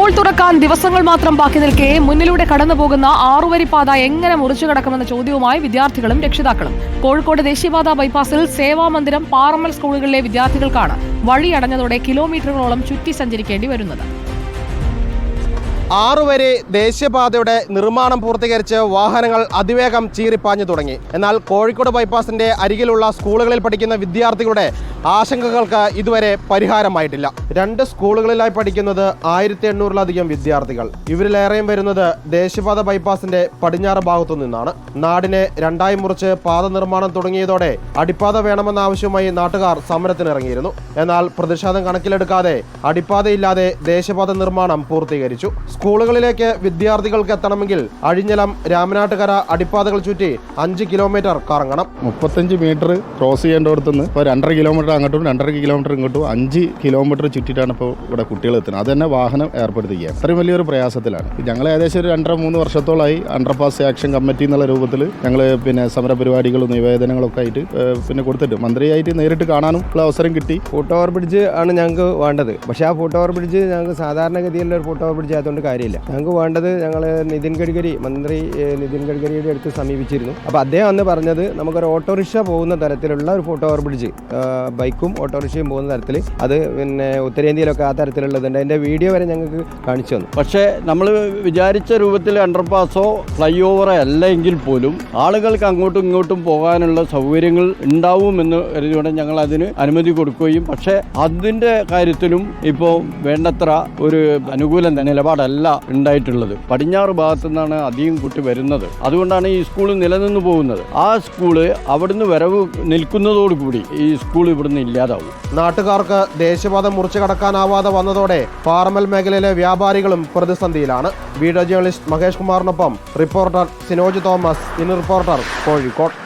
School തുറക്കാൻ ദിവസങ്ങൾ മാത്രം ബാക്കി നിൽക്കെ മുന്നിലൂടെ കടന്നുപോകുന്ന ആറുവരിപ്പാത എങ്ങനെ മുറിച്ചു കടക്കുമെന്ന ചോദ്യവുമായി വിദ്യാർത്ഥികളും രക്ഷിതാക്കളും. കോഴിക്കോട് ദേശീയപാത ബൈപ്പാസിൽ സേവാമന്ദിരം, പാറമ്മൽ സ്കൂളുകളിലെ വിദ്യാർത്ഥികൾക്കാണ് വഴി അടഞ്ഞതോടെ കിലോമീറ്ററുകളോളം ചുറ്റി സഞ്ചരിക്കേണ്ടി വരുന്നത്. 6 വരെ ദേശീയപാതയുടെ നിർമ്മാണം പൂർത്തീകരിച്ച് വാഹനങ്ങൾ അതിവേഗം ചീറിപ്പാഞ്ഞു തുടങ്ങി. എന്നാൽ കോഴിക്കോട് ബൈപ്പാസിന്റെ അരികിലുള്ള സ്കൂളുകളിൽ പഠിക്കുന്ന വിദ്യാർത്ഥികളുടെ ആശങ്കകൾക്ക് ഇതുവരെ പരിഹാരമായിട്ടില്ല. 2 സ്കൂളുകളിലായി പഠിക്കുന്നത് 1800-ലധികം വിദ്യാർത്ഥികൾ. ഇവരിലേറെയും വരുന്നത് ദേശീയപാത ബൈപ്പാസിന്റെ പടിഞ്ഞാറ് ഭാഗത്തു നിന്നാണ്. നാടിനെ രണ്ടായി മുറിച്ച് പാത നിർമ്മാണം തുടങ്ങിയതോടെ അടിപ്പാത വേണമെന്ന ആവശ്യവുമായി നാട്ടുകാർ സമരത്തിനിറങ്ങിയിരുന്നു. എന്നാൽ പ്രതിഷേധം കണക്കിലെടുക്കാതെ അടിപ്പാതയില്ലാതെ ദേശീയപാത നിർമ്മാണം പൂർത്തീകരിച്ചു. സ്കൂളുകളിലേക്ക് വിദ്യാർത്ഥികൾക്ക് എത്തണമെങ്കിൽ അഴിഞ്ഞലം, രാമനാട്ടുകര അടിപ്പാതകൾ ചുറ്റി 5 കിലോമീറ്റർ കറങ്ങണം. 35 മീറ്റർ ക്രോസ് ചെയ്യേണ്ടടുത്തുനിന്ന് ഇപ്പോൾ 2.5 കിലോമീറ്റർ അങ്ങോട്ടും 2.5 കിലോമീറ്റർ ഇങ്ങോട്ടും 5 കിലോമീറ്റർ ചുറ്റിട്ടാണ് ഇപ്പോൾ ഇവിടെ കുട്ടികൾ എത്തുന്നത്. അത് തന്നെ വാഹനം ഏർപ്പെടുത്തുക അത്രയും വലിയൊരു പ്രയാസത്തിലാണ്. ഞങ്ങൾ ഏകദേശം ഒരു 2.5-3 വർഷത്തോളമായി അണ്ടർപാസ് ആക്ഷൻ കമ്മിറ്റി എന്നുള്ള രൂപത്തിൽ ഞങ്ങൾ സമരപരിപാടികളും നിവേദനങ്ങളൊക്കെ ആയിട്ട് കൊടുത്തിട്ട് മന്ത്രിയായിട്ട് നേരിട്ട് കാണാനും ഉള്ള അവസരം കിട്ടി. ഫുട് ഓവർ ബ്രിഡ്ജ് ആണ് ഞങ്ങൾക്ക് വേണ്ടത്. പക്ഷേ ആ ഫുട് ഓവർ ബ്രിഡ്ജ് ഞങ്ങൾക്ക് സാധാരണഗതിയിലുള്ള ഒരു ഫുട് ഓവർ ബ്രിഡ്ജ് ആയതുകൊണ്ട് കാര്യമില്ല. ഞങ്ങൾക്ക് വേണ്ടത് ഞങ്ങൾ മന്ത്രി നിതിൻ ഗഡ്കരിയുടെ അടുത്ത് സമീപിച്ചിരുന്നു. അപ്പോൾ അദ്ദേഹം അന്ന് പറഞ്ഞത് നമുക്കൊരു ഓട്ടോറിക്ഷ പോകുന്ന തരത്തിലുള്ള ഒരു ഫുട് ഓവർ ബ്രിഡ്ജ്, ബൈക്കും ഓട്ടോറിക്ഷയും പോകുന്ന തരത്തിൽ, അത് ഉത്തരേന്ത്യയിലൊക്കെ ആ തരത്തിലുള്ളതുണ്ട്. അതിൻ്റെ വീഡിയോ വരെ ഞങ്ങൾക്ക് കാണിച്ചു തന്നു. പക്ഷേ നമ്മൾ വിചാരിച്ച രൂപത്തിൽ അണ്ടർപാസോ ഫ്ലൈ ഓവറോ അല്ലെങ്കിൽ പോലും ആളുകൾക്ക് അങ്ങോട്ടും ഇങ്ങോട്ടും പോകാനുള്ള സൗകര്യങ്ങൾ ഉണ്ടാവുമെന്ന് കരുതിയോടെ ഞങ്ങൾ അതിന് അനുമതി കൊടുക്കുകയും, പക്ഷേ അതിൻ്റെ കാര്യത്തിലും ഇപ്പോൾ വേണ്ടത്ര ഒരു അനുകൂല നിലപാടല്ല ഉണ്ടായിട്ടുള്ളത്. പടിഞ്ഞാറ് ഭാഗത്തു നിന്നാണ് അധികം കുട്ടി വരുന്നത്. അതുകൊണ്ടാണ് ഈ സ്കൂൾ നിലനിന്ന് പോകുന്നത്. ആ സ്കൂള് അവിടുന്ന് വരവ് നിൽക്കുന്നതോടുകൂടി ഈ സ്കൂൾ ഇവിടുന്ന് ഇല്ലാതാവും. നാട്ടുകാർക്ക് ദേശീയപാത മുറിച്ചു കടക്കാനാവാതെ വന്നതോടെ പാറമ്മൽ മേഖലയിലെ വ്യാപാരികളും പ്രതിസന്ധിയിലാണ്. വീഡിയോ ജേർണലിസ്റ്റ് മഹേഷ് കുമാറിനൊപ്പം reporter Sinoj Thomas, in reporter, Kozhikode.